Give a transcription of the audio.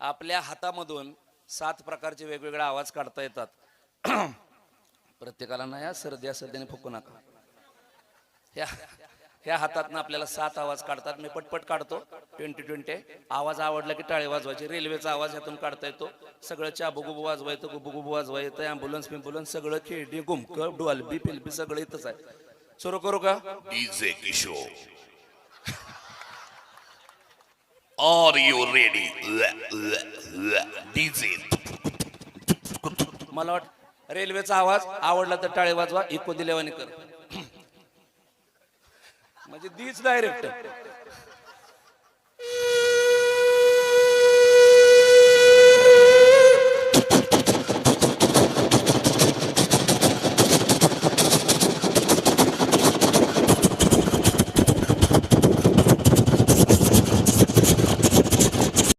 आपल्या हातामधून 7 प्रकारचे वेगवेगळे आवाज काढता येतात. प्रत्येकाला ना या सर्द्याने फुकू नका. ह्या हातातनं आपल्याला 7 आवाज काढतात. मी पटपट काढतो. 20-20 आवाज आवडला की टाळे वाजवायचे. रेल्वेचा आवाज यातून काढता येतो. सगळं चाबुगुबू वाजवा येतं, गुबुगुबू वाजवा येतं, ॲम्ब्युलन्स सगळं खेळणी गुमकं डुअल्बी पिल्बी सगळं इथंच आहे. सुरू करू का? DJ Kishore, are you ready? DJ. मला वाट रेल्वेचा आवाज आवडला तर टाळे वाजवा. इको दिल्यावानी कर म्हणजे दीच डायरेक्ट